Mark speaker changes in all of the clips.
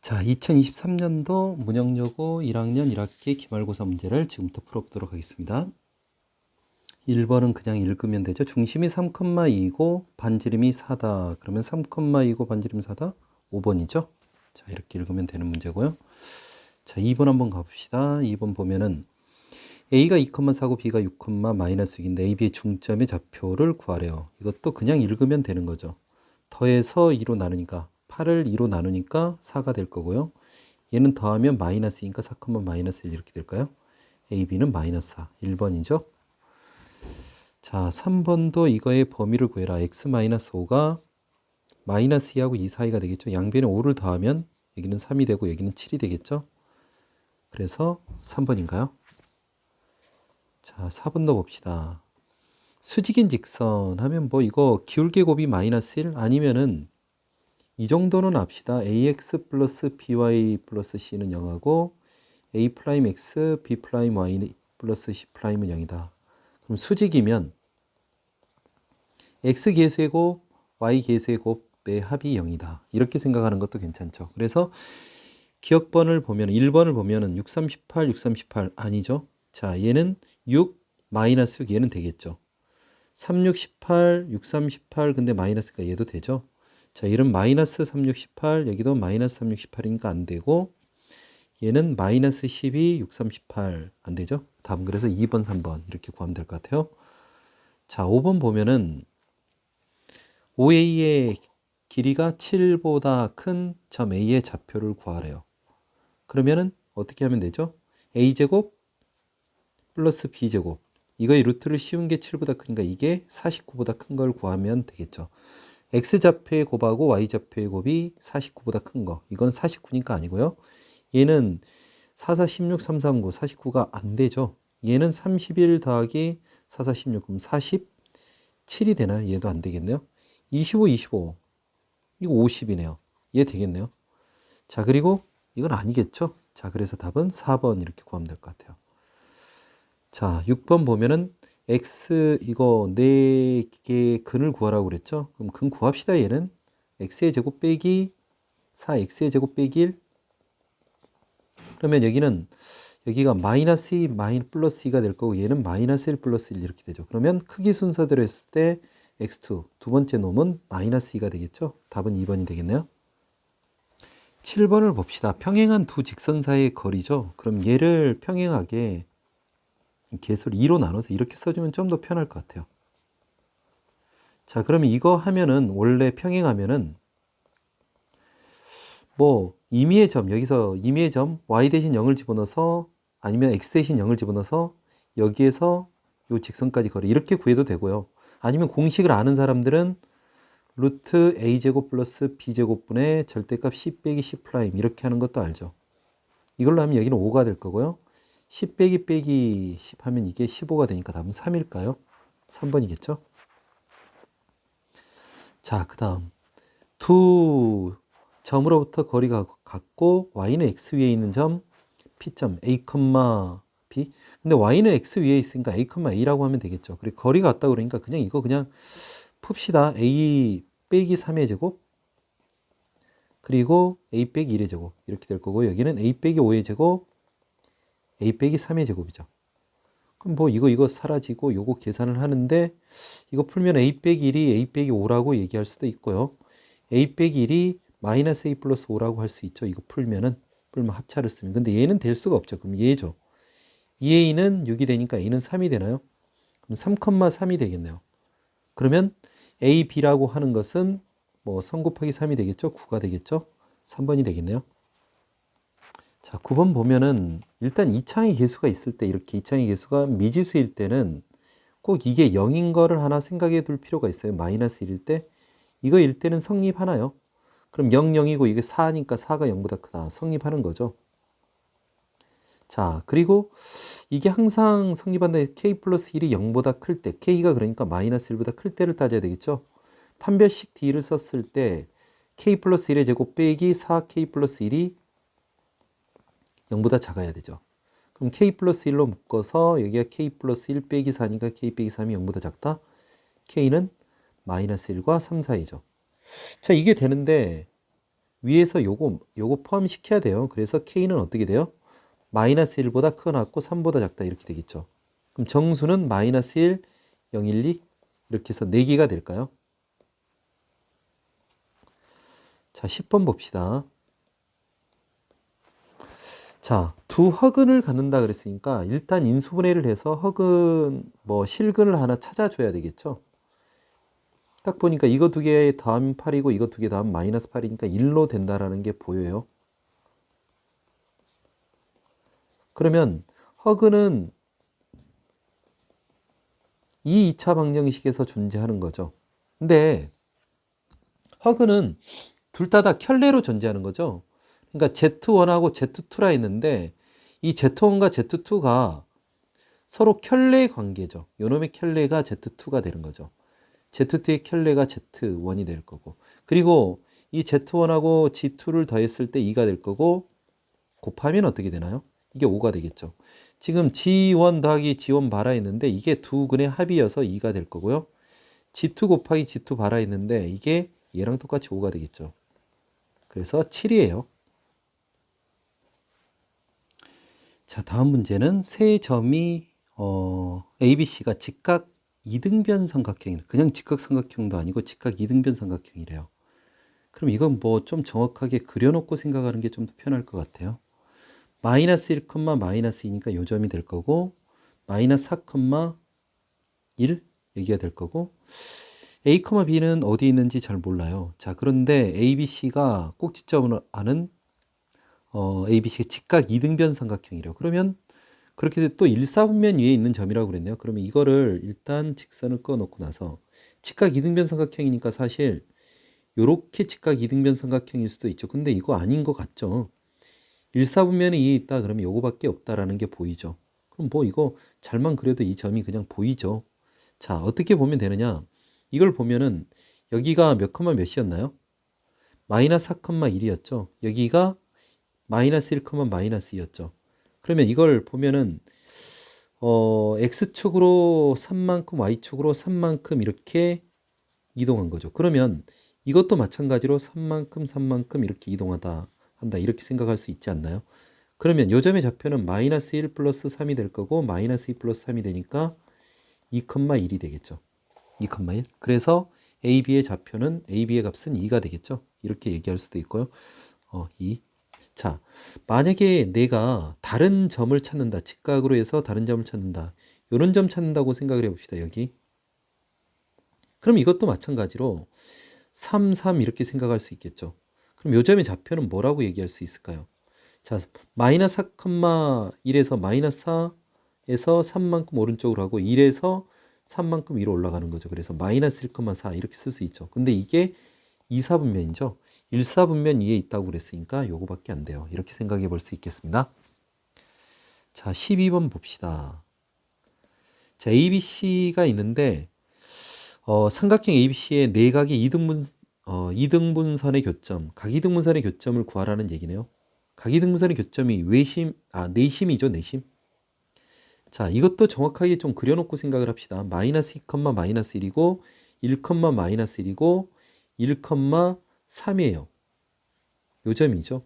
Speaker 1: 자, 2023년도 문형여고 1학년 1학기 기말고사 문제를 지금부터 풀어보도록 하겠습니다. 1번은 그냥 읽으면 되죠. 중심이 3,2이고 반지름이 4다. 그러면 3,2고 반지름이 4다? 5번이죠. 자, 이렇게 읽으면 되는 문제고요. 자, 2번 한번 가봅시다. 2번 보면은 A가 2,4고 B가 6,-6인데 A, B의 중점의 좌표를 구하래요. 이것도 그냥 읽으면 되는 거죠. 더해서 2로 나누니까 8을 2로 나누니까 4가 될 거고요. 얘는 더하면 마이너스니까 4, 마이너스 1 이렇게 될까요? A, B는 마이너스 4, 1번이죠. 자, 3번도 이거의 범위를 구해라. x-5가 마이너스 2하고 2 사이가 되겠죠. 양변에 5를 더하면 여기는 3이 되고 여기는 7이 되겠죠. 그래서 3번인가요? 자, 4번도 봅시다. 수직인 직선 하면 뭐 이거 기울기 곱이 마이너스 1 아니면은 이 정도는 압시다. ax 플러스 by 플러스 c는 0하고 a 프라임 x, b 프라임 y 플러스 c 프라임은 0이다. 그럼 수직이면 x 계수의 곱, y 계수의 곱의 합이 0이다. 이렇게 생각하는 것도 괜찮죠. 그래서 기억번을 보면 1번을 보면은 6, 38, 6, 38 아니죠. 자, 얘는 6 마이너스 6 얘는 되겠죠. 3, 6, 18, 6, 3, 18 근데 마이너스가 얘도 되죠. 자, 얘는 마이너스 3, 6, 18 여기도 마이너스 3, 6, 18이니까 안 되고 얘는 마이너스 12, 6, 3, 18 안 되죠. 답은 그래서 2번, 3번 이렇게 구하면 될 것 같아요. 자, 5번 보면은 OA의 길이가 7보다 큰 점 A의 좌표를 구하래요. 그러면은 어떻게 하면 되죠? A제곱 플러스 B제곱 이거의 루트를 씌운 게 7보다 크니까 이게 49보다 큰 걸 구하면 되겠죠. X좌표의 곱하고 Y좌표의 곱이 49보다 큰 거. 이건 49니까 아니고요. 얘는 4, 4, 16, 3, 3, 9, 49가 안 되죠. 얘는 31 더하기 4, 4, 16, 그럼 47이 되나요? 얘도 안 되겠네요. 25, 25. 이거 50이네요. 얘 되겠네요. 자, 그리고 이건 아니겠죠? 자, 그래서 답은 4번 이렇게 구하면 될 것 같아요. 자, 6번 보면은 x 이거 4개의 근을 구하라고 그랬죠? 그럼 근 구합시다. 얘는 x의 제곱 빼기 4x의 제곱 빼기 1. 그러면 여기가 마이너스 2 플러스 2가 될 거고 얘는 마이너스 1 플러스 1 이렇게 되죠. 그러면 크기 순서대로 했을 때 x2 두 번째 놈은 마이너스 2가 되겠죠. 답은 2번이 되겠네요. 7번을 봅시다. 평행한 두 직선 사이의 거리죠. 그럼 얘를 평행하게 개수를 2로 나눠서 이렇게 써주면 좀 더 편할 것 같아요. 자, 그러면 이거 하면은 원래 평행하면은 뭐 임의의 점 여기서 임의의 점 y 대신 0을 집어넣어서 아니면 x 대신 0을 집어넣어서 여기에서 요 직선까지 거리 이렇게 구해도 되고요. 아니면 공식을 아는 사람들은 루트 a제곱 플러스 b제곱분의 절대값 c 빼기 c 프라임 이렇게 하는 것도 알죠. 이걸로 하면 여기는 5가 될 거고요. 10 빼기 빼기 10 하면 이게 15가 되니까 답은 3일까요? 3번이겠죠? 자, 그 다음 두 점으로부터 거리가 같고 y는 x 위에 있는 점 P점 A, B. 근데 y는 x 위에 있으니까 A, A라고 하면 되겠죠. 그리고 거리가 같다 그러니까 그냥 이거 그냥 풉시다. A 빼기 3의 제곱 그리고 A 빼기 1의 제곱 이렇게 될 거고 여기는 A 빼기 5의 제곱 A 빼기 3의 제곱이죠. 그럼 뭐 이거 사라지고 요거 계산을 하는데 이거 풀면 A 빼기 1이 A 빼기 5라고 얘기할 수도 있고요. A 빼기 1이 마이너스 A 플러스 5라고 할 수 있죠. 이거 풀면 합차를 쓰면. 근데 얘는 될 수가 없죠. 그럼 얘죠. 2A는 6이 되니까 A는 3이 되나요? 그럼 3,3이 되겠네요. 그러면 A, B라고 하는 것은 뭐 3 곱하기 3이 되겠죠? 9가 되겠죠? 3번이 되겠네요. 자, 9번 보면은 일단 2창의 개수가 있을 때 이렇게 2창의 개수가 미지수일 때는 꼭 이게 0인 거를 하나 생각해 둘 필요가 있어요. 마이너스 1일 때. 이거일 때는 성립하나요? 그럼 0, 0이고 이게 4니까 4가 0보다 크다. 성립하는 거죠. 자, 그리고 이게 항상 성립한다. k 플러스 1이 0보다 클 때, k가 그러니까 마이너스 1보다 클 때를 따져야 되겠죠. 판별식 d를 썼을 때 k 플러스 1의 제곱 빼기 4k 플러스 1이 0보다 작아야 되죠. 그럼 k 플러스 1로 묶어서 여기가 k 플러스 1 빼기 4니까 k 빼기 3이 0보다 작다. k는 마이너스 1과 3 사이죠. 자, 이게 되는데 위에서 요거 포함시켜야 돼요. 그래서 K는 어떻게 돼요? 마이너스 1보다 크거나 같고 3보다 작다 이렇게 되겠죠. 그럼 정수는 마이너스 1, 0, 1, 2 이렇게 해서 4개가 될까요? 자, 10번 봅시다. 자, 두 허근을 갖는다 그랬으니까 일단 인수분해를 해서 허근, 실근을 하나 찾아줘야 되겠죠. 딱 보니까 이거 두 개 더하면 8이고 이거 두 개 더하면 마이너스 8이니까 1로 된다라는 게 보여요. 그러면 허근은 이 2차 방정식에서 존재하는 거죠. 근데 허근은 둘 다 켤레로 존재하는 거죠. 그러니까 Z1하고 Z2라 했는데 이 Z1과 Z2가 서로 켤레 관계죠. 요놈의 켤레가 Z2가 되는 거죠. Z2의 켤레가 Z1이 될 거고, 그리고 이 Z1하고 G2를 더했을 때 2가 될 거고, 곱하면 어떻게 되나요? 이게 5가 되겠죠. 지금 G1 더하기 G1 바라 했는데 이게 두 근의 합이어서 2가 될 거고요. G2 곱하기 G2 바라 했는데 이게 얘랑 똑같이 5가 되겠죠. 그래서 7이에요. 자, 다음 문제는 세 점이 ABC가 직각 이등변 삼각형이래. 그냥 직각 삼각형도 아니고 직각 이등변 삼각형이래요. 그럼 이건 좀 정확하게 그려놓고 생각하는 게 좀 더 편할 것 같아요. 마이너스 1, 마이너스 2니까 요 점이 될 거고, 마이너스 4, 1 여기가 될 거고, A, B는 어디 있는지 잘 몰라요. 자, 그런데 ABC가 꼭지점을 아는 ABC가 직각 이등변 삼각형이래요. 그러면 그렇게 또 일사분면 위에 있는 점이라고 그랬네요. 그러면 이거를 일단 직선을 꺼놓고 나서 직각 이등변 삼각형이니까 사실 요렇게 직각 이등변 삼각형일 수도 있죠. 근데 이거 아닌 것 같죠. 일사분면에 위에 있다 그러면 요거밖에 없다라는 게 보이죠. 그럼 이거 잘만 그려도 이 점이 그냥 보이죠. 자, 어떻게 보면 되느냐? 이걸 보면은 여기가 몇 컴마 몇이었나요? 마이너스 4,1이었죠. 여기가 마이너스 1, 마이너스 2였죠. 그러면 이걸 보면은 x축으로 3만큼 y축으로 3만큼 이렇게 이동한 거죠. 그러면 이것도 마찬가지로 3만큼 3만큼 이렇게 이동하다 한다 이렇게 생각할 수 있지 않나요? 그러면 요 점의 좌표는 마이너스 1 플러스 3이 될 거고 마이너스 2 플러스 3이 되니까 2,1이 되겠죠. 2,1. 그래서 AB의 좌표는 AB의 값은 2가 되겠죠. 이렇게 얘기할 수도 있고요. 2. 자, 만약에 내가 다른 점을 찾는다. 직각으로 해서 다른 점을 찾는다. 이런 점 찾는다고 생각을 해봅시다. 여기. 그럼 이것도 마찬가지로 3, 3 이렇게 생각할 수 있겠죠. 그럼 요 점의 좌표는 뭐라고 얘기할 수 있을까요? 자, 마이너스 4,1에서 마이너스 4에서 3만큼 오른쪽으로 하고 1에서 3만큼 위로 올라가는 거죠. 그래서 마이너스 1,4 이렇게 쓸 수 있죠. 근데 이게 2사분면이죠. 1사분면 위에 있다고 그랬으니까 요거밖에 안 돼요. 이렇게 생각해 볼 수 있겠습니다. 자, 12번 봅시다. 자, ABC가 있는데 삼각형 ABC의 내각의 이등분선의 교점, 각이등분선의 교점을 구하라는 얘기네요. 각이등분선의 교점이 내심이죠, 내심. 자, 이것도 정확하게 좀 그려놓고 생각을 합시다. 마이너스 2, 마이너스 1이고 1, 마이너스 1이고 1, 3이에요. 요 점이죠.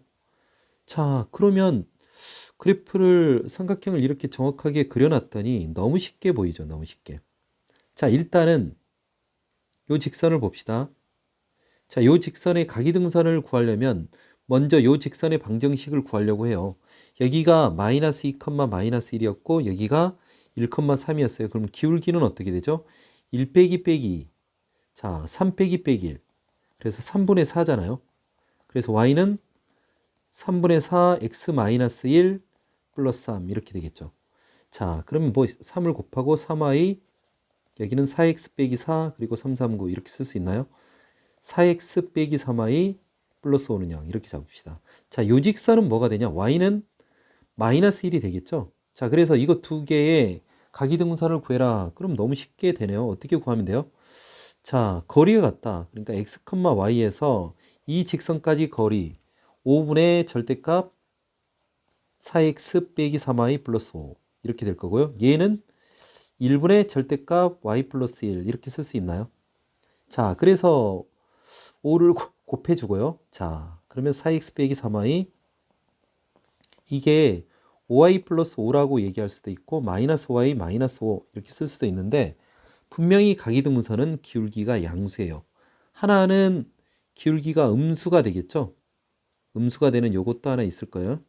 Speaker 1: 자, 그러면 그래프를 삼각형을 이렇게 정확하게 그려놨더니 너무 쉽게 보이죠. 너무 쉽게. 자, 일단은 요 직선을 봅시다. 자, 요 직선의 각이등선을 구하려면 먼저 요 직선의 방정식을 구하려고 해요. 여기가 마이너스 2, 마이너스 1이었고 여기가 1, 3이었어요. 그럼 기울기는 어떻게 되죠? 1 빼기 빼기 2. 자, 3 빼기 빼기 1. 그래서 3분의 4잖아요. 그래서 y는 3분의 4 x 마이너스 1 플러스 3 이렇게 되겠죠. 자, 그러면 3을 곱하고 3y 여기는 4x 빼기 4 그리고 3, 3, 9 이렇게 쓸 수 있나요? 4x 빼기 3y 플러스 5는 0 이렇게 잡읍시다. 자, 요 직선은 뭐가 되냐? y는 마이너스 1이 되겠죠. 자, 그래서 이거 두 개의 각이등분선을 구해라. 그럼 너무 쉽게 되네요. 어떻게 구하면 돼요? 자, 거리가 같다. 그러니까 x, y에서 이 직선까지 거리 5분의 절대값 4x 빼기 3y 플러스 5 이렇게 될 거고요. 얘는 1분의 절대값 y 플러스 1 이렇게 쓸 수 있나요? 자, 그래서 5를 곱해주고요. 자, 그러면 4x 빼기 3y 이게 5y 플러스 5라고 얘기할 수도 있고 마이너스 5y 마이너스 5 이렇게 쓸 수도 있는데 분명히 각이등분선은 기울기가 양수예요. 하나는 기울기가 음수가 되겠죠. 음수가 되는 요것도 하나 있을 거예요.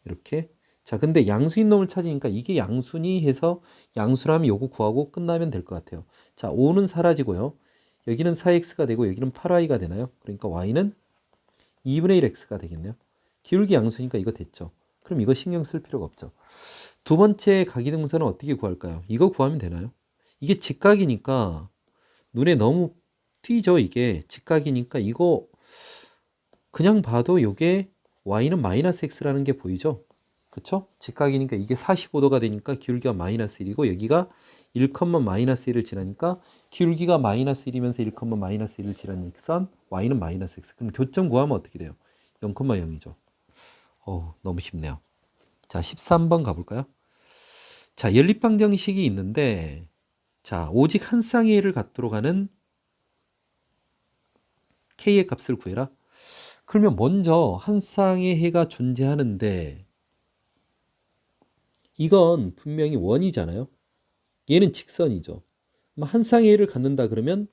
Speaker 1: 이렇게. 자, 근데 양수인 놈을 찾으니까 이게 양수니 해서 양수라면 요거 구하고 끝나면 될 것 같아요. 자, 5는 사라지고요. 여기는 4x가 되고 여기는 8y가 되나요? 그러니까 y는 2분의 1x가 되겠네요. 기울기 양수니까 이거 됐죠. 그럼 이거 신경 쓸 필요가 없죠. 두 번째 각이등분선은 어떻게 구할까요? 이거 구하면 되나요? 이게 직각이니까 눈에 너무 띄죠. 이게 직각이니까 이거 그냥 봐도 이게 y는 마이너스 x라는 게 보이죠? 그쵸? 직각이니까 이게 45도가 되니까 기울기가 마이너스 1이고 여기가 1, 마이너스 1을 지나니까 기울기가 마이너스 1이면서 1, 마이너스 1을 지나는 직선 y는 마이너스 x. 그럼 교점 구하면 어떻게 돼요? 0,0이죠. 너무 쉽네요. 자, 13번 가볼까요? 자, 연립방정식이 있는데 자, 오직 한 쌍의 해를 갖도록 하는 k의 값을 구해라. 그러면 먼저 한 쌍의 해가 존재하는데 이건 분명히 원이잖아요. 얘는 직선이죠. 한 쌍의 해를 갖는다 그러면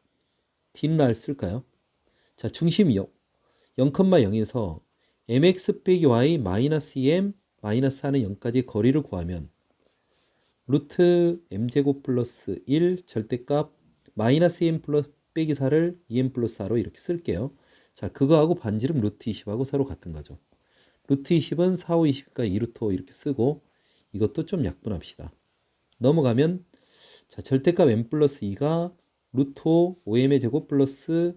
Speaker 1: 뒷날 쓸까요? 자, 중심 0,0에서 mx 빼기 y 마이너스 2m 마이너스 4는 0까지 거리를 구하면 루트 m제곱 플러스 1 절대값 마이너스 2m 플러스 빼기 4를 2m 플러스 4로 이렇게 쓸게요. 자, 그거하고 반지름 루트 20하고 서로 같은 거죠. 루트 20은 4, 5, 20이니까 2루트 5 이렇게 쓰고 이것도 좀 약분합시다. 넘어가면 자, 절대값 m 플러스 2가 루트 5, 5m의 제곱 플러스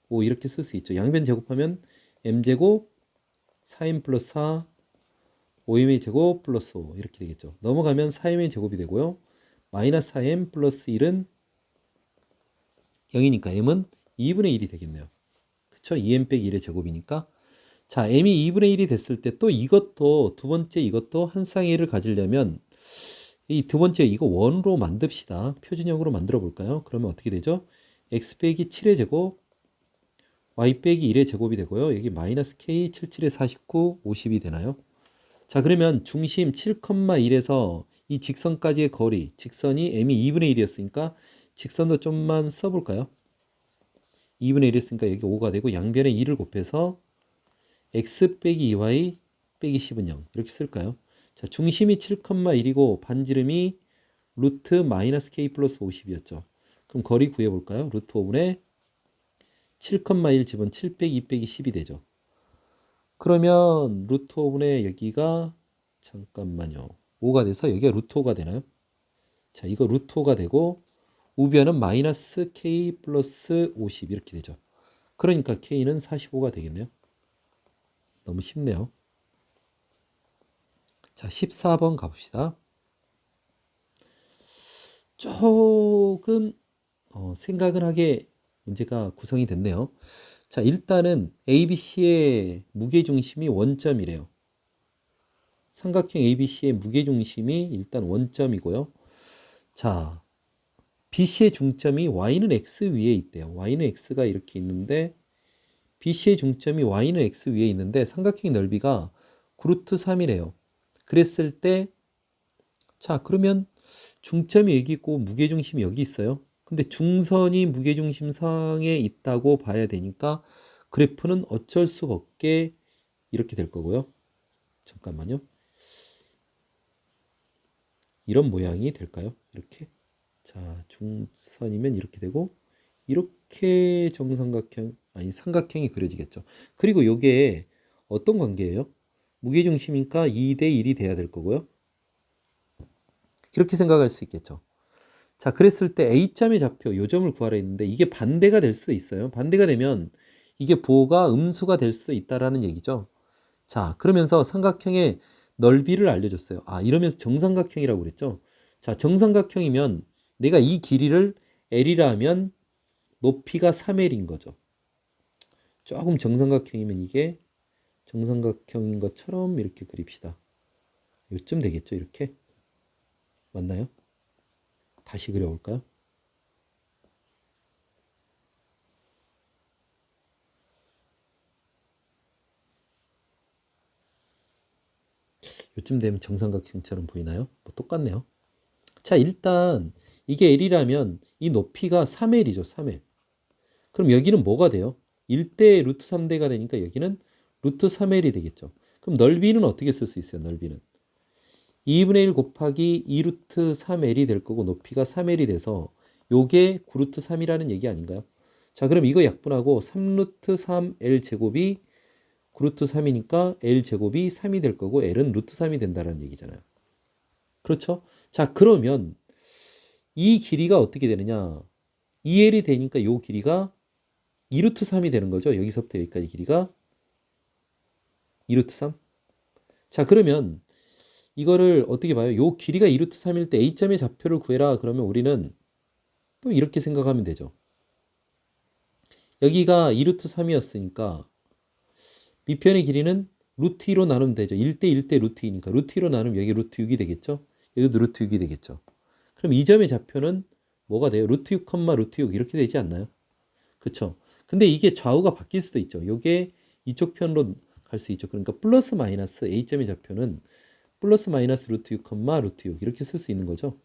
Speaker 1: 5 이렇게 쓸 수 있죠. 양변 제곱하면 m제곱 4m 플러스 4 5m의 제곱 플러스 5 이렇게 되겠죠. 넘어가면 4m의 제곱이 되고요. 마이너스 4m 플러스 1은 0이니까 m은 2분의 1이 되겠네요. 그쵸? 2m 빼기 1의 제곱이니까 자, m이 2분의 1이 됐을 때 또 이것도 두 번째 이것도 한 쌍의 해를 가지려면 이 두 번째 이거 원으로 만듭시다. 표준형으로 만들어 볼까요? 그러면 어떻게 되죠? x 빼기 7의 제곱 y 빼기 1의 제곱이 되고요. 여기 마이너스 k 77에 49 50이 되나요? 자, 그러면 중심 7,1에서 이 직선까지의 거리, 직선이 m이 2분의 1이었으니까 직선도 좀만 써볼까요? 2분의 1이었으니까 여기 5가 되고 양변에 2를 곱해서 x 빼기 2y 빼기 10은 0 이렇게 쓸까요? 자, 중심이 7,1이고 반지름이 루트 마이너스 k 플러스 50이었죠. 그럼 거리 구해볼까요? 루트 5분의 7,1 집은 7 빼기 2 빼기 10이 되죠. 그러면 루트 5분의 여기가 잠깐만요. 5가 돼서 여기가 루트 5가 되나요? 자, 이거 루트 5가 되고 우변은 마이너스 k 플러스 50 이렇게 되죠. 그러니까 k는 45가 되겠네요. 너무 쉽네요. 자, 14번 가봅시다. 조금 생각을 하게 문제가 구성이 됐네요. 자, 일단은 ABC의 무게중심이 원점이래요. 삼각형 ABC의 무게중심이 일단 원점이고요. 자, BC의 중점이 Y는 X 위에 있대요. Y는 X가 이렇게 있는데 BC의 중점이 Y는 X 위에 있는데 삼각형의 넓이가 9루트 3이래요. 그랬을 때 자, 그러면 중점이 여기 있고 무게중심이 여기 있어요. 근데 중선이 무게중심상에 있다고 봐야 되니까 그래프는 어쩔 수 없게 이렇게 될 거고요. 잠깐만요. 이런 모양이 될까요? 이렇게. 자, 중선이면 이렇게 되고 이렇게 정삼각형 아니 삼각형이 그려지겠죠. 그리고 이게 어떤 관계예요? 무게중심이니까 2대 1이 돼야 될 거고요. 이렇게 생각할 수 있겠죠. 자, 그랬을 때 A점의 좌표 요점을 구하라 했는데 이게 반대가 될 수 있어요. 반대가 되면 이게 보호가 음수가 될 수 있다라는 얘기죠. 자, 그러면서 삼각형의 넓이를 알려줬어요. 아, 이러면서 정삼각형이라고 그랬죠. 자, 정삼각형이면 내가 이 길이를 L이라 하면 높이가 3L인 거죠. 조금 정삼각형이면 이게 정삼각형인 것처럼 이렇게 그립시다. 요쯤 되겠죠, 이렇게. 맞나요? 다시 그려볼까요? 요쯤 되면 정삼각형처럼 보이나요? 뭐 똑같네요. 자, 일단 이게 L이라면 이 높이가 3L이죠. 3L. 그럼 여기는 뭐가 돼요? 1대 루트 3대가 되니까 여기는 루트 3L이 되겠죠. 그럼 넓이는 어떻게 쓸 수 있어요? 넓이는 2분의 1 곱하기 2 루트 3L이 될 거고 높이가 3L이 돼서 요게 9 루트 3이라는 얘기 아닌가요? 자, 그럼 이거 약분하고 3 루트 3L 제곱이 9 루트 3이니까 L 제곱이 3이 될 거고 L은 루트 3이 된다는 얘기잖아요. 그렇죠? 자, 그러면 이 길이가 어떻게 되느냐? 2L이 되니까 요 길이가 2 루트 3이 되는 거죠. 여기서부터 여기까지 길이가 2 루트 3. 자, 그러면 이거를 어떻게 봐요? 요 길이가 2 루트 3일 때 A점의 좌표를 구해라. 그러면 우리는 또 이렇게 생각하면 되죠. 여기가 2 루트 3이었으니까 밑편의 길이는 루트 2로 나누면 되죠. 1대 1대 루트 2니까 루트 2로 나누면 여기 루트 6이 되겠죠. 여기도 루트 6이 되겠죠. 그럼 이 점의 좌표는 뭐가 돼요? 루트 6, 루트 6 이렇게 되지 않나요? 그쵸? 근데 이게 좌우가 바뀔 수도 있죠. 요게 이쪽 편으로 갈 수 있죠. 그러니까 플러스 마이너스 A점의 좌표는 플러스 마이너스 루트 6, 루트 6 이렇게 쓸 수 있는 거죠.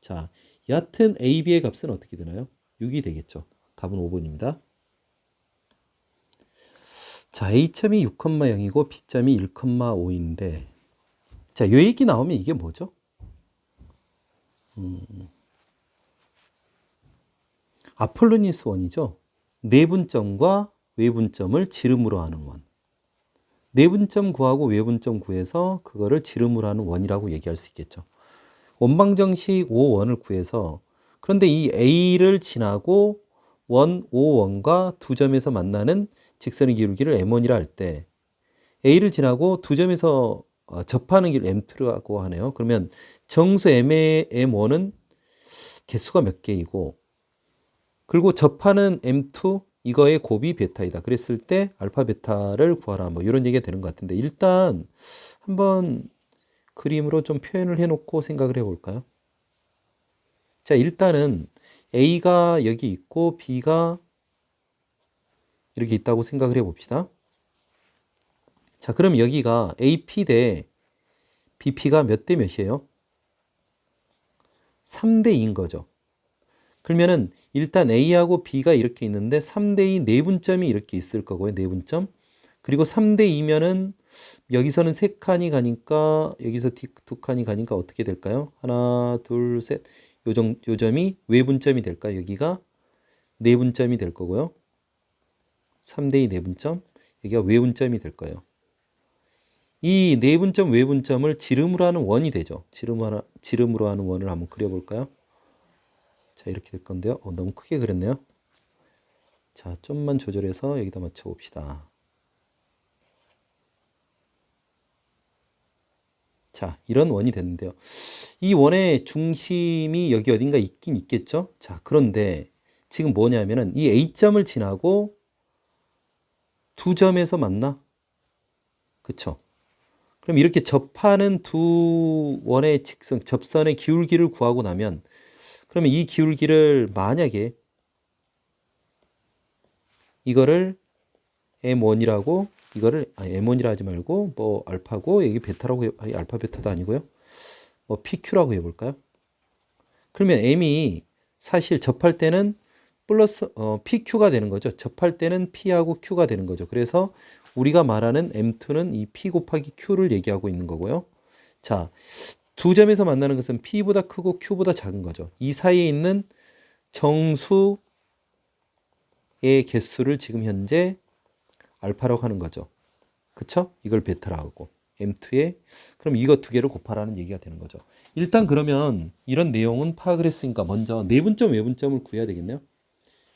Speaker 1: 자, 여하튼 A, B의 값은 어떻게 되나요? 6이 되겠죠. 답은 5번입니다. 자, A점이 6,0이고 B점이 1,5인데 자, 요 얘기 나오면 이게 뭐죠? 아폴로니우스 원이죠. 내분점과 외분점을 지름으로 하는 원. 내분점 구하고 외분점 구해서 그거를 지름으로 하는 원이라고 얘기할 수 있겠죠. 원방정식 5원을 구해서 그런데 이 A를 지나고 원 5원과 두 점에서 만나는 직선의 기울기를 M1이라 할 때 A를 지나고 두 점에서 접하는 길 M2라고 하네요. 그러면 정수 M의 M1은 개수가 몇 개이고 그리고 접하는 M2 이거의 곱이 베타이다. 그랬을 때 알파 베타를 구하라. 뭐 이런 얘기가 되는 것 같은데 일단 한번 그림으로 좀 표현을 해놓고 생각을 해볼까요? 자, 일단은 A가 여기 있고 B가 이렇게 있다고 생각을 해봅시다. 자, 그럼 여기가 AP 대 BP가 몇 대 몇이에요? 3대 2인 거죠. 그러면은 일단 A하고 B가 이렇게 있는데 3대 2 내분점이 이렇게 있을 거고요. 내분점. 그리고 3대 2면은 여기서는 3칸이 가니까 여기서 2칸이 가니까 어떻게 될까요? 하나, 둘, 셋. 요 점이 외분점이 될까요? 여기가 내분점이 될 거고요. 3대 2 내분점. 여기가 외분점이 될 거예요. 이 내분점, 외분점을 지름으로 하는 원이 되죠. 지름으로 하는 원을 한번 그려볼까요? 자, 이렇게 될 건데요. 너무 크게 그렸네요. 자, 좀만 조절해서 여기다 맞춰봅시다. 자, 이런 원이 됐는데요. 이 원의 중심이 여기 어딘가 있긴 있겠죠? 자, 그런데 지금 뭐냐면은 이 A점을 지나고 두 점에서 만나? 그쵸? 그럼 이렇게 접하는 두 원의 직선, 접선의 기울기를 구하고 나면 그러면 이 기울기를 만약에 이거를 M1이라고 이거를 M1이라 하지 말고 뭐 알파고 여기 베타라고 알파 베타도 아니고요. 뭐 PQ라고 해볼까요? 그러면 M이 사실 접할 때는 플러스 PQ가 되는 거죠. 접할 때는 P하고 Q가 되는 거죠. 그래서 우리가 말하는 M2는 이 P 곱하기 Q를 얘기하고 있는 거고요. 자, 두 점에서 만나는 것은 P보다 크고 Q보다 작은 거죠. 이 사이에 있는 정수의 개수를 지금 현재 알파라고 하는 거죠. 그쵸? 이걸 베타라고 하고 M2에 그럼 이거 두 개를 곱하라는 얘기가 되는 거죠. 일단 그러면 이런 내용은 파악을 했으니까 먼저 내분점, 외분점을 구해야 되겠네요.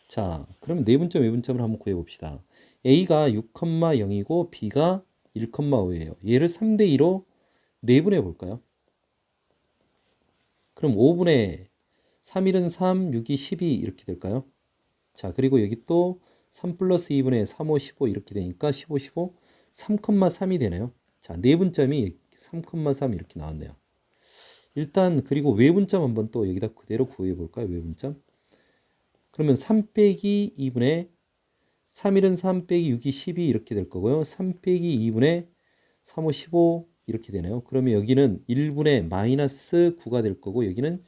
Speaker 1: 자, 그러면 내분점, 외분점을 한번 구해봅시다. A가 6,0이고 B가 1,5예요. 얘를 3대 2로 내분해 볼까요? 그럼 5분의 3일은 3, 6이 12 이렇게 될까요? 자, 그리고 여기 또 3 플러스 2분의 3, 5, 15 이렇게 되니까 15, 15, 3,3이 되네요. 자, 내분점이 3,3 이렇게 나왔네요. 일단 그리고 외분점 한번 또 여기다 그대로 구해 볼까요? 외분점. 그러면 3 빼기 2분의 3일은 3 빼기 6이 12 이렇게 될 거고요. 3 빼기 2분의 3, 5, 15 이렇게 되나요? 그러면 여기는 1분의 마이너스 9가 될 거고 여기는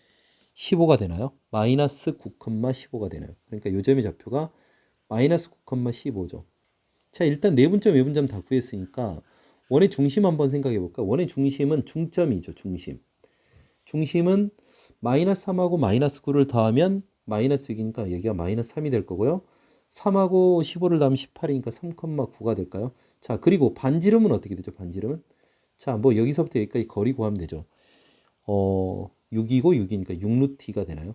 Speaker 1: 15가 되나요? 마이너스 9,15가 되나요? 그러니까 요점의 좌표가 마이너스 9,15죠. 자, 일단 내분점, 외분점 다 구했으니까 원의 중심 한번 생각해 볼까? 원의 중심은 중점이죠, 중심. 중심은 마이너스 3하고 마이너스 9를 더하면 마이너스 6이니까 여기가 마이너스 3이 될 거고요. 3하고 15를 더하면 18이니까 3,9가 될까요? 자, 그리고 반지름은 어떻게 되죠? 반지름은? 자, 뭐 여기서부터 여기까지 거리 구하면 되죠. 6이고 6이니까 6루트가 되나요?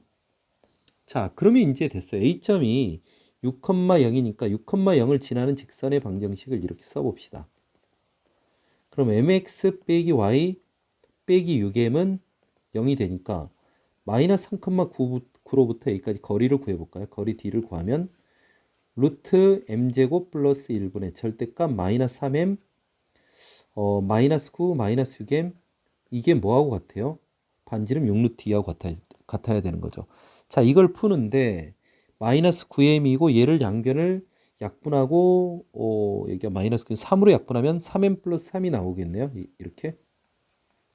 Speaker 1: 자, 그러면 이제 됐어요. A점이 6,0이니까 6,0을 지나는 직선의 방정식을 이렇게 써봅시다. 그럼 mx 빼기 y 빼기 6m은 0이 되니까 마이너스 3,9로부터 여기까지 거리를 구해볼까요? 거리 d를 구하면 루트 m제곱 플러스 1분의 절대값 마이너스 3m 마이너스 9 마이너스 6m 이게 뭐하고 같아요? 반지름 6루트 2하고 같아야 되는 거죠. 자, 이걸 푸는데 마이너스 9m이고 얘를 양변을 약분하고 여기가 마이너스 3으로 약분하면 3m 플러스 3이 나오겠네요. 이렇게.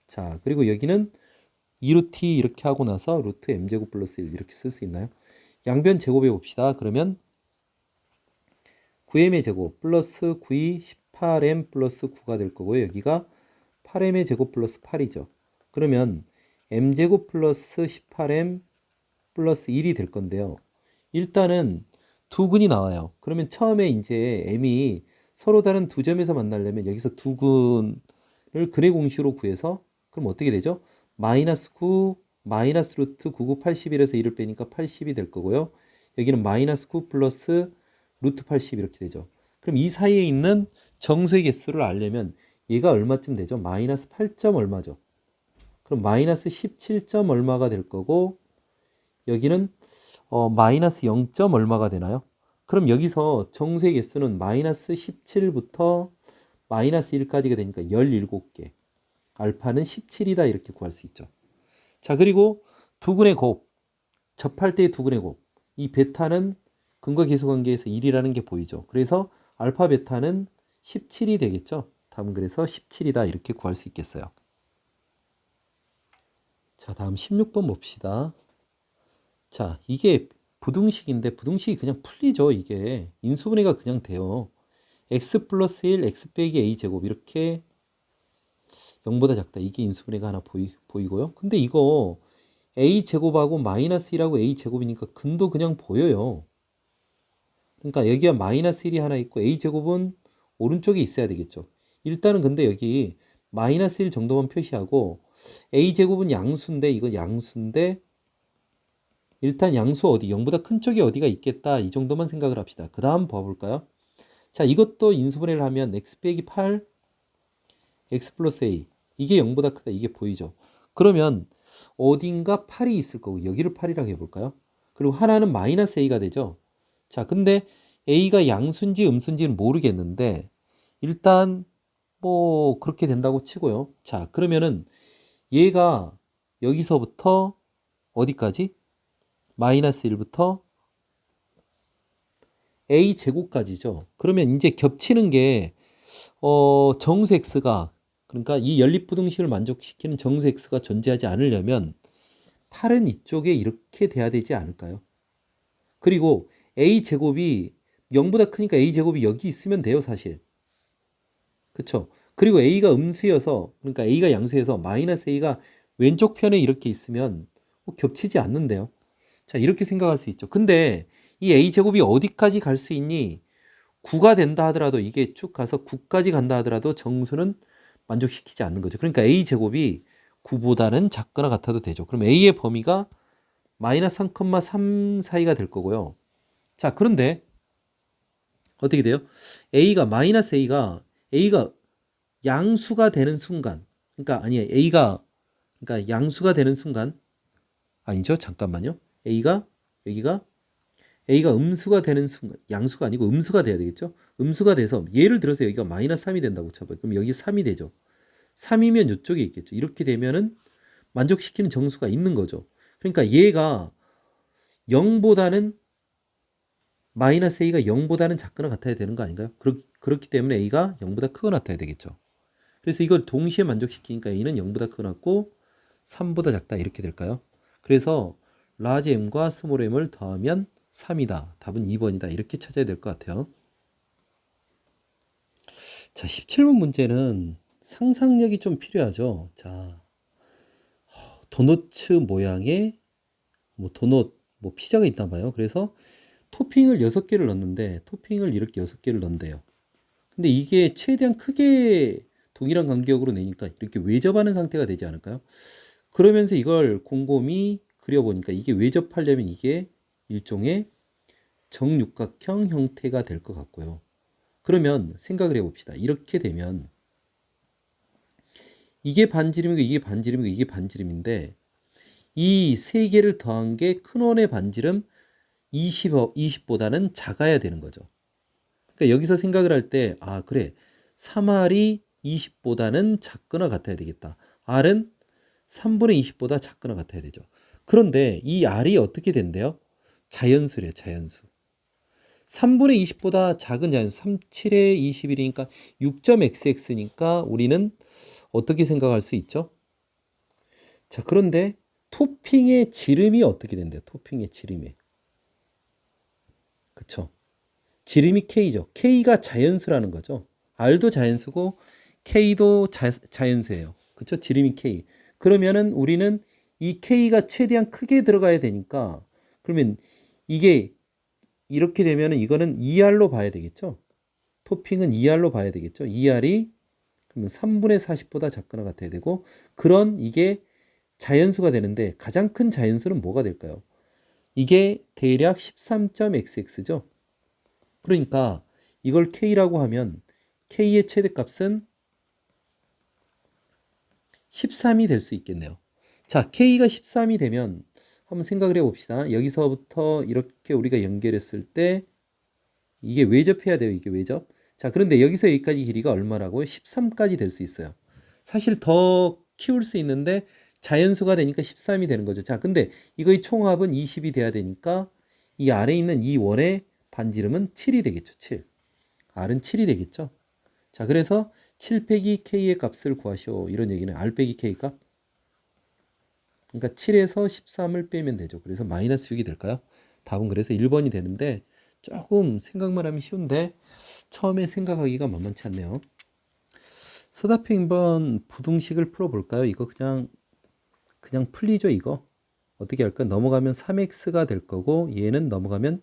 Speaker 1: 자, 그리고 여기는 2루트 이렇게 하고 나서 루트 m제곱 플러스 1 이렇게 쓸 수 있나요? 양변 제곱해 봅시다. 그러면 9m의 제곱 플러스 9이 18m 플러스 9가 될 거고요. 여기가 8m의 제곱 플러스 8이죠. 그러면 m제곱 플러스 18m 플러스 1이 될 건데요. 일단은 두 근이 나와요. 그러면 처음에 이제 m이 서로 다른 두 점에서 만나려면 여기서 두 근을 근의 공식으로 구해서 그럼 어떻게 되죠? 마이너스 9 마이너스 루트 99 81에서 1을 빼니까 80이 될 거고요. 여기는 마이너스 9 플러스 루트 80 이렇게 되죠. 그럼 이 사이에 있는 정수의 개수를 알려면 얘가 얼마쯤 되죠? 마이너스 8점 얼마죠? 그럼 마이너스 17점 얼마가 될 거고 여기는 마이너스 0점 얼마가 되나요? 그럼 여기서 정수의 개수는 마이너스 17부터 마이너스 1까지가 되니까 17개. 알파는 17이다 이렇게 구할 수 있죠. 자, 그리고 두근의 곱. 접할 때의 두근의 곱. 이 베타는 근과 계수 관계에서 1이라는 게 보이죠. 그래서 알파 베타는 17이 되겠죠. 다음 그래서 17이다 이렇게 구할 수 있겠어요. 자, 다음 16번 봅시다. 자, 이게 부등식인데 부등식이 그냥 풀리죠. 이게 인수분해가 그냥 돼요. x 플러스 1 x 빼기 a 제곱 이렇게 0보다 작다. 이게 인수분해가 하나 보이고요. 근데 이거 a 제곱하고 마이너스 1하고 a 제곱이니까 근도 그냥 보여요. 그러니까 여기가 마이너스 1이 하나 있고 a 제곱은 오른쪽에 있어야 되겠죠. 일단은 근데 여기 마이너스 1 정도만 표시하고 a 제곱은 양수인데 이건 양수인데 일단 양수 어디 0보다 큰 쪽이 어디가 있겠다 이 정도만 생각을 합시다. 그 다음 봐볼까요? 자, 이것도 인수분해를 하면 x 빼기 8 x 플러스 a 이게 0보다 크다 이게 보이죠. 그러면 어딘가 8이 있을 거고 여기를 8이라고 해볼까요? 그리고 하나는 마이너스 a가 되죠. 자, 근데 a가 양수인지 음수인지는 모르겠는데 일단 뭐 그렇게 된다고 치고요. 자, 그러면은 얘가 여기서부터 어디까지? 마이너스 1부터 a 제곱까지죠. 그러면 이제 겹치는 게 정수 x가 그러니까 이 연립부등식을 만족시키는 정수 x가 존재하지 않으려면 8은 이쪽에 이렇게 돼야 되지 않을까요? 그리고 a 제곱이 0보다 크니까 a 제곱이 여기 있으면 돼요, 사실. 그쵸? 그리고 a가 음수여서 그러니까 a가 양수여서 마이너스 a가 왼쪽 편에 이렇게 있으면 겹치지 않는데요. 자, 이렇게 생각할 수 있죠. 근데 이 a 제곱이 어디까지 갈 수 있니? 9가 된다 하더라도 이게 쭉 가서 9까지 간다 하더라도 정수는 만족시키지 않는 거죠. 그러니까 a 제곱이 9보다는 작거나 같아도 되죠. 그럼 a의 범위가 마이너스 3,3 사이가 될 거고요. 자, 그런데 어떻게 돼요? a가 양수가 되는 순간, 그러니까 아니에요. 그러니까 양수가 되는 순간 아니죠? 잠깐만요. 여기가 a가 음수가 되는 순간, 양수가 아니고 음수가 돼야 되겠죠? 음수가 돼서 예를 들어서 여기가 마이너스 3이 된다고 쳐봐요. 그럼 여기 3이 되죠. 3이면 이쪽에 있겠죠. 이렇게 되면은 만족시키는 정수가 있는 거죠. 그러니까 얘가 0보다는 마이너스 a가 0보다는 작거나 같아야 되는 거 아닌가요? 그렇기 때문에 a가 0보다 크거나 같아야 되겠죠. 그래서 이걸 동시에 만족시키니까 a는 0보다 크고 3보다 작다 이렇게 될까요? 그래서 large m과 small m을 더하면 3이다. 답은 2번이다. 이렇게 찾아야 될 것 같아요. 자, 17번 문제는 상상력이 좀 필요하죠. 자, 도너츠 모양의 도넛 피자가 있나 봐요. 그래서 토핑을 6개를 넣는데 토핑을 이렇게 6개를 넣는데요. 근데 이게 최대한 크게 동일한 간격으로 내니까 이렇게 외접하는 상태가 되지 않을까요? 그러면서 이걸 곰곰이 그려보니까 이게 외접하려면 이게 일종의 정육각형 형태가 될 것 같고요. 그러면 생각을 해봅시다. 이렇게 되면 이게 반지름이고 이게 반지름이고 이게 반지름인데 이 세 개를 더한 게 큰 원의 반지름 20보다는 작아야 되는 거죠. 그러니까 여기서 생각을 할 때, 아, 그래. 3R이 20보다는 작거나 같아야 되겠다. R은 3분의 20보다 작거나 같아야 되죠. 그런데 이 R이 어떻게 된대요? 자연수래요, 자연수. 3분의 20보다 작은 자연수, 37의 21이니까 6.xx니까 우리는 어떻게 생각할 수 있죠? 자, 그런데 토핑의 지름이 어떻게 된대요? 토핑의 지름이. 그쵸? 지름이 K죠. K가 자연수라는 거죠. R도 자연수고 K도 자연수예요. 그쵸? 지름이 K. 그러면은 우리는 이 K가 최대한 크게 들어가야 되니까 그러면 이게 이렇게 되면은 이거는 2R로 봐야 되겠죠? 토핑은 2R로 봐야 되겠죠? 2R이 그러면 3분의 40보다 작거나 같아야 되고 그런 이게 자연수가 되는데 가장 큰 자연수는 뭐가 될까요? 이게 대략 13.xx죠. 그러니까 이걸 K라고 하면 K의 최대값은 13이 될 수 있겠네요. 자, K가 13이 되면 한번 생각을 해봅시다. 여기서부터 이렇게 우리가 연결했을 때 이게 외접해야 돼요. 이게 외접. 자, 그런데 여기서 여기까지 길이가 얼마라고요? 13까지 될 수 있어요. 사실 더 키울 수 있는데 자연수가 되니까 13이 되는 거죠. 자, 근데 이거의 총합은 20이 돼야 되니까 이 아래에 있는 이 원의 반지름은 7이 되겠죠. 7. R은 7이 되겠죠. 자, 그래서 7 빼기 K의 값을 구하시오. 이런 얘기는 R 빼기 K 값. 그러니까 7에서 13을 빼면 되죠. 그래서 마이너스 6이 될까요? 답은 그래서 1번이 되는데 조금 생각만 하면 쉬운데 처음에 생각하기가 만만치 않네요. 서답형 2번 부등식을 풀어볼까요? 이거 그냥 풀리죠, 이거. 어떻게 할까? 넘어가면 3x가 될 거고 얘는 넘어가면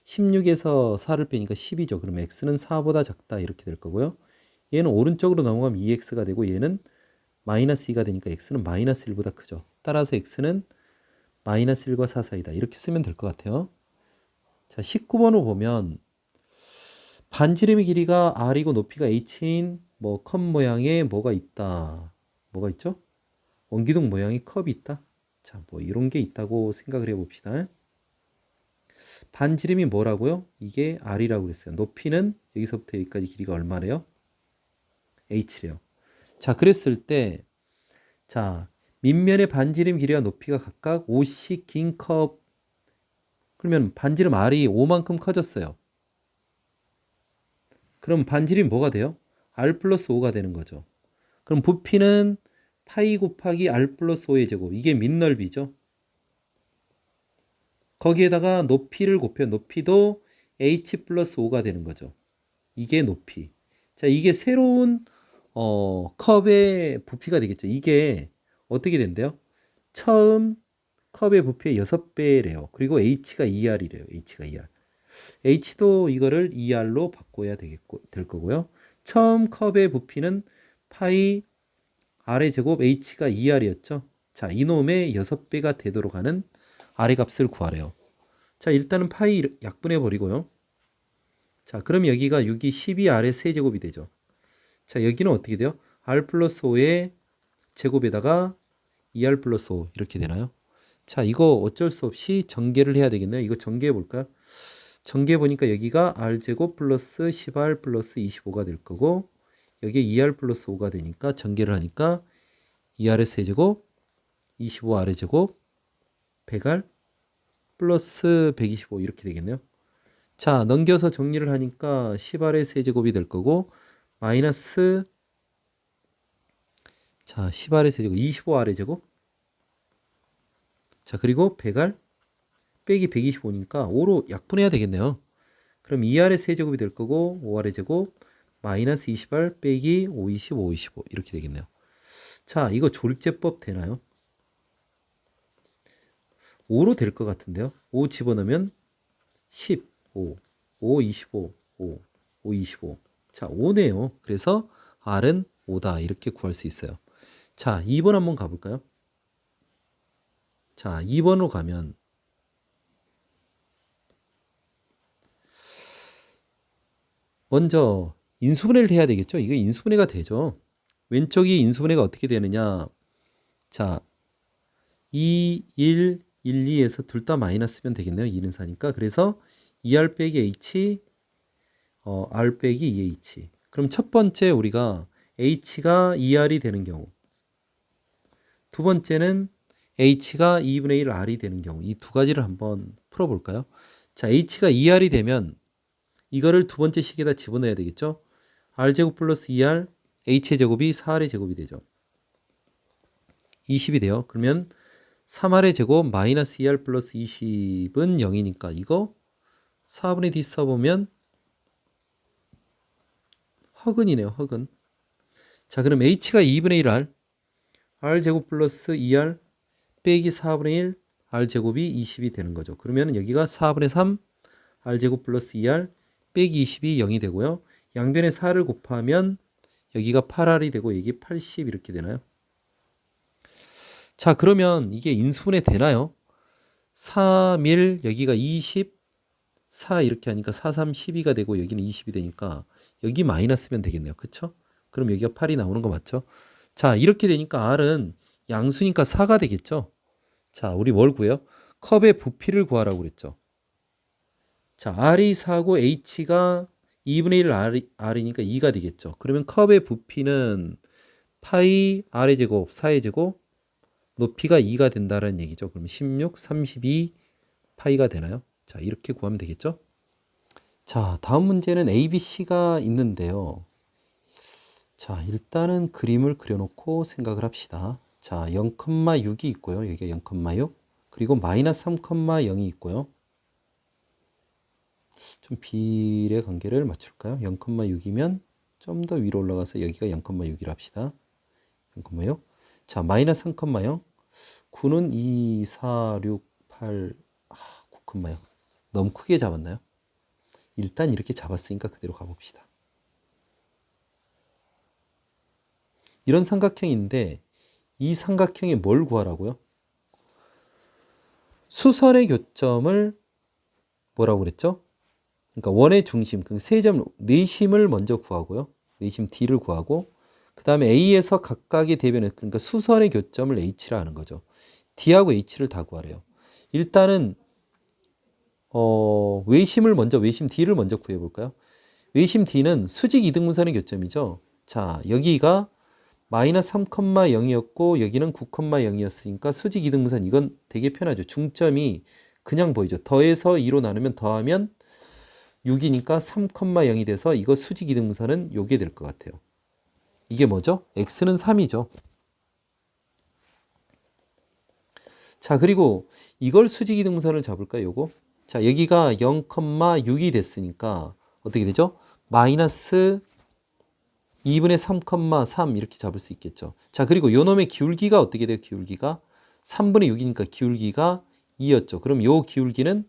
Speaker 1: 16에서 4를 빼니까 10이죠. 그럼 x는 4보다 작다 이렇게 될 거고요. 얘는 오른쪽으로 넘어가면 2x가 되고 얘는 마이너스 2가 되니까 x는 마이너스 1보다 크죠. 따라서 x는 마이너스 1과 4 사이다. 이렇게 쓰면 될 것 같아요. 자, 19번을 보면 반지름의 길이가 r이고 높이가 h인 컵 모양의 뭐가 있다. 뭐가 있죠? 원기둥 모양의 컵이 있다. 자, 이런 게 있다고 생각을 해봅시다. 반지름이 뭐라고요? 이게 r이라고 그랬어요. 높이는 여기서부터 여기까지 길이가 얼마래요? h래요. 자, 그랬을 때, 자, 밑면의 반지름 길이와 높이가 각각 5씩 긴 컵. 그러면 반지름 r이 5만큼 커졌어요. 그럼 반지름이 뭐가 돼요? r 플러스 5가 되는 거죠. 그럼 부피는 파이 곱하기 r 플러스 5의 제곱. 이게 밑넓이죠. 거기에다가 높이를 곱해 높이도 h 플러스 5가 되는 거죠. 이게 높이. 자, 이게 새로운 컵의 부피가 되겠죠. 이게 어떻게 된대요? 처음 컵의 부피의 6배래요. 그리고 h가 2r이래요. h가 2r. h도 이거를 2r로 바꿔야 될 거고요. 처음 컵의 부피는 파이 r의 제곱 h가 2r이었죠. 자, 이놈의 6배가 되도록 하는 r의 값을 구하래요. 자, 일단은 파이 약분해 버리고요. 자, 그럼 여기가 6이 12r의 세제곱이 되죠. 자, 여기는 어떻게 돼요? r 플러스 5의 제곱에다가 2r 플러스 5 이렇게 되나요? 자, 이거 어쩔 수 없이 전개를 해야 되겠네요. 이거 전개해 볼까요? 전개해 보니까 여기가 r제곱 플러스 10r 플러스 25가 될 거고 여기에 2r 플러스 5가 되니까 전개를 하니까 2r의 세제곱 25r의 제곱 100r 플러스 125 이렇게 되겠네요. 자, 넘겨서 정리를 하니까 10r의 세제곱이 될 거고 마이너스 자, 10R의 세제곱, 25R의 제곱. 자, 그리고 100R 빼기 125니까 5로 약분해야 되겠네요. 그럼 2R의 세제곱이 될 거고 5R의 제곱 마이너스 20R 빼기 5, 25, 25 이렇게 되겠네요. 자, 이거 조립제법 되나요? 5로 될 것 같은데요. 5 집어넣으면 10, 5, 5, 25, 5, 5, 25. 자, 5네요. 그래서 R은 5다. 이렇게 구할 수 있어요. 자, 2번 한번 가볼까요? 자, 2번으로 가면 먼저 인수분해를 해야 되겠죠? 이게 인수분해가 되죠. 왼쪽이 인수분해가 어떻게 되느냐? 자, 2, 1, 1, 2에서 둘 다 마이너스면 되겠네요. 2는 4니까. 그래서 2R 빼기 H, R 빼기 2H. 그럼 첫 번째 우리가 H가 2R이 되는 경우. 두 번째는 H가 2분의 1 R이 되는 경우. 이 두 가지를 한번 풀어볼까요? 자, H가 2R이 되면 이거를 두 번째 식에다 집어넣어야 되겠죠? R제곱 플러스 2R, H의 제곱이 4R의 제곱이 되죠. 20이 돼요. 그러면 3R의 제곱 마이너스 2R 플러스 20은 0이니까 이거 4분의 D 써보면 허근이네요. 허근. 자, 그럼 H가 2분의 1R, R제곱 플러스 2R 빼기 4분의 1, R제곱이 20이 되는 거죠. 그러면 여기가 4분의 3, R제곱 플러스 2R 빼기 20이 0이 되고요. 양변에 4를 곱하면 여기가 8R이 되고 여기 80 이렇게 되나요? 자, 그러면 이게 인수분해 되나요? 3, 1, 여기가 20, 4 이렇게 하니까 4, 3, 12가 되고 여기는 20이 되니까 여기 마이너스면 되겠네요. 그쵸? 그럼 여기가 8이 나오는 거 맞죠? 자, 이렇게 되니까 R은 양수니까 4가 되겠죠? 자, 우리 뭘 구해요? 컵의 부피를 구하라고 그랬죠. 자, R이 4고 H가 2분의 1 R이니까 2가 되겠죠. 그러면 컵의 부피는 파이 R의 제곱, 4의 제곱, 높이가 2가 된다는 얘기죠. 그러면 16, 32 파이가 되나요? 자, 이렇게 구하면 되겠죠? 자, 다음 문제는 ABC가 있는데요. 자, 일단은 그림을 그려놓고 생각을 합시다. 자, 0,6이 있고요. 여기가 0,6. 그리고 마이너스 3,0이 있고요. 좀 비례 관계를 맞출까요? 0,6이면 좀 더 위로 올라가서 여기가 0,6이라 합시다. 0,6. 자, 마이너스 3,0. 9는 2, 4, 6, 8, 9,0. 너무 크게 잡았나요? 일단 이렇게 잡았으니까 그대로 가봅시다. 이런 삼각형인데 이 삼각형에 뭘 구하라고요? 수선의 교점을 뭐라고 그랬죠? 그러니까 원의 중심, 그 세 점 내심을 먼저 구하고요. 내심 D를 구하고 그 다음에 A에서 각각의 대변을 그러니까 수선의 교점을 H라 하는 거죠. D하고 H를 다 구하래요. 일단은 외심 D를 먼저 구해볼까요? 외심 D는 수직 이등분선의 교점이죠. 자, 여기가 마이너스 3,0이었고 여기는 9,0이었으니까 수직 이등분선 이건 되게 편하죠. 중점이 그냥 보이죠. 더해서 2로 나누면 더하면 6이니까 3,0이 돼서 이거 수직 이등분선은 요게 될 것 같아요. 이게 뭐죠? x는 3이죠. 자, 그리고 이걸 수직 이등분선을 잡을까요? 요거. 자, 여기가 0,6이 됐으니까 어떻게 되죠? 마이너스 2분의 3,3 이렇게 잡을 수 있겠죠. 자, 그리고 요 놈의 기울기가 어떻게 돼요? 기울기가 3분의 6이니까 기울기가 2였죠. 그럼 요 기울기는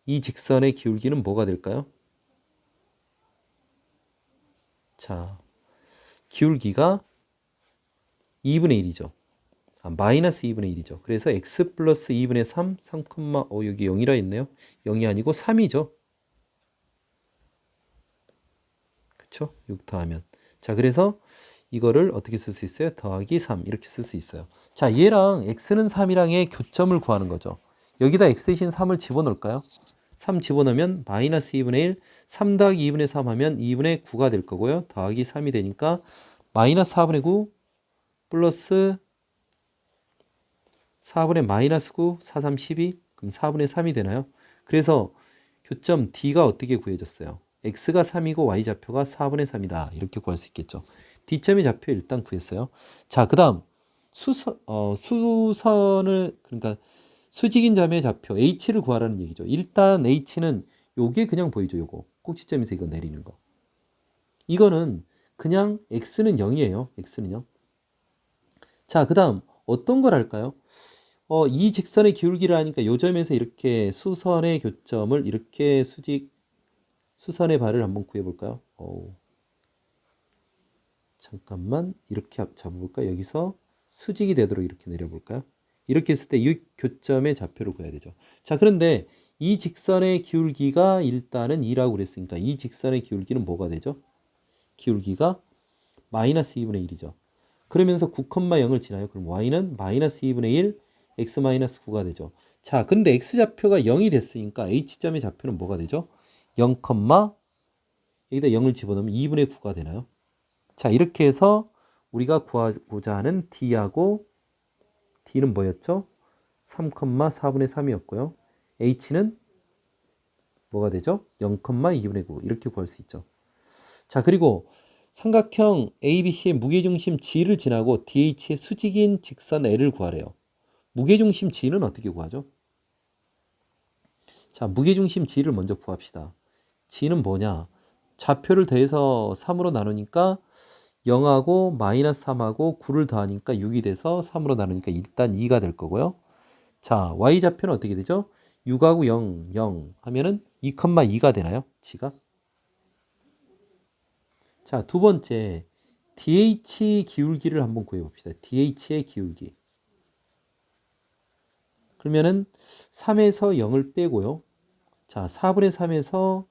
Speaker 1: 이 직선의 기울기는 뭐가 될까요? 자, 기울기가 2분의 1이죠. 마이너스 2분의 1이죠. 그래서 x 플러스 2분의 3, 여기 0이라 있네요. 0이 아니고 3이죠. 그쵸? 6 더하면. 자, 그래서 이거를 어떻게 쓸 수 있어요? 더하기 3 이렇게 쓸 수 있어요. 자, 얘랑 x는 3이랑의 교점을 구하는 거죠. 여기다 x 대신 3을 집어넣을까요? 3 집어넣으면 마이너스 2분의 1, 3 더하기 2분의 3 하면 2분의 9가 될 거고요. 더하기 3이 되니까 마이너스 4분의 9 플러스 4분의 마이너스 9, 4, 3, 12 그럼 4분의 3이 되나요? 그래서 교점 D가 어떻게 구해졌어요? X가 3이고 Y좌표가 4분의 3이다. 이렇게 구할 수 있겠죠. D점의 좌표 일단 구했어요. 자, 그 다음 수선을 그러니까 수직인 점의 좌표 H를 구하라는 얘기죠. 일단 H는 요게 그냥 보이죠. 요거 꼭지점에서 이거 내리는 거. 이거는 그냥 X는 0이에요. X는 0. 자, 그 다음 어떤 걸 할까요? 이 직선의 기울기를 하니까 요 점에서 이렇게 수선의 교점을 이렇게 수선의 발을 한번 구해볼까요? 잠깐만 이렇게 잡아볼까? 여기서 수직이 되도록 이렇게 내려볼까요? 이렇게 했을 때 이 교점의 좌표를 구해야 되죠. 자, 그런데 이 직선의 기울기가 일단은 2라고 그랬으니까 이 직선의 기울기는 뭐가 되죠? 기울기가 마이너스 2분의 1이죠. 그러면서 9,0을 지나요. 그럼 y는 마이너스 2분의 1, x 마이너스 9가 되죠. 자, 근데 x좌표가 0이 됐으니까 h점의 좌표는 뭐가 되죠? 0, 여기다 0을 집어넣으면 2분의 9가 되나요? 자, 이렇게 해서 우리가 구하고자 하는 d하고 d는 뭐였죠? 3,4분의 3이었고요. h는 뭐가 되죠? 0,2분의 9 이렇게 구할 수 있죠. 자, 그리고 삼각형 ABC의 무게중심 G를 지나고 DH의 수직인 직선 L을 구하래요. 무게중심 G는 어떻게 구하죠? 자, 무게중심 G를 먼저 구합시다. G는 뭐냐? 좌표를 더해서 3으로 나누니까 0하고 마이너스 3하고 9를 더하니까 6이 돼서 3으로 나누니까 일단 2가 될 거고요. 자, Y좌표는 어떻게 되죠? 6하고 0, 0 하면은 2,2가 되나요? G가? 자, 두 번째 DH 기울기를 한번 구해봅시다. DH의 기울기. 그러면은 3에서 0을 빼고요. 자, 4분의 3에서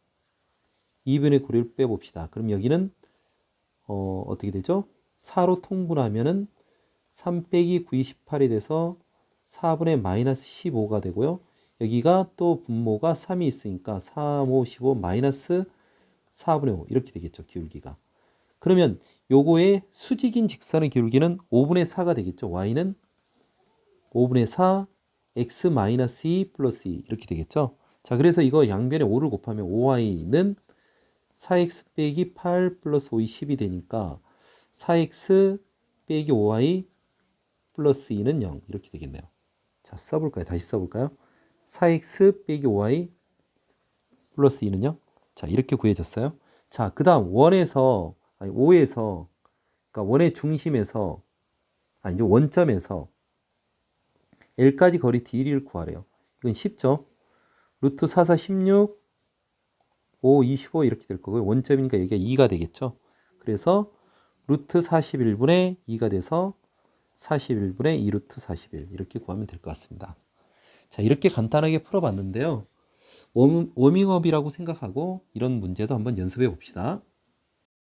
Speaker 1: 2분의 9를 빼봅시다. 그럼 여기는 어떻게 되죠? 4로 통분하면은 3 빼기 9, 28이 돼서 4분의 마이너스 15가 되고요. 여기가 또 분모가 3이 있으니까 3, 5, 15 마이너스 4분의 5 이렇게 되겠죠. 기울기가. 그러면 요거의 수직인 직선의 기울기는 5분의 4가 되겠죠. y는 5분의 4 x 마이너스 2 플러스 2 이렇게 되겠죠. 자, 그래서 이거 양변에 5를 곱하면 5y는 4x 빼기 8 플러스 5이 10이 되니까 4x 빼기 5y 플러스 2는 0 이렇게 되겠네요. 자, 써볼까요? 다시 써볼까요? 4x 빼기 5y 플러스 2는 0. 자, 이렇게 구해졌어요. 자, 그 다음 5에서 그러니까 원의 중심에서 이제 원점에서 L까지 거리 DL을 구하래요. 이건 쉽죠? 루트 4, 4, 16, 5, 25 이렇게 될 거고요. 원점이니까 여기가 2가 되겠죠? 그래서 루트 41분의 2가 돼서 41분의 2 루트 41 이렇게 구하면 될 것 같습니다. 자, 이렇게 간단하게 풀어봤는데요. 워밍업이라고 생각하고 이런 문제도 한번 연습해 봅시다.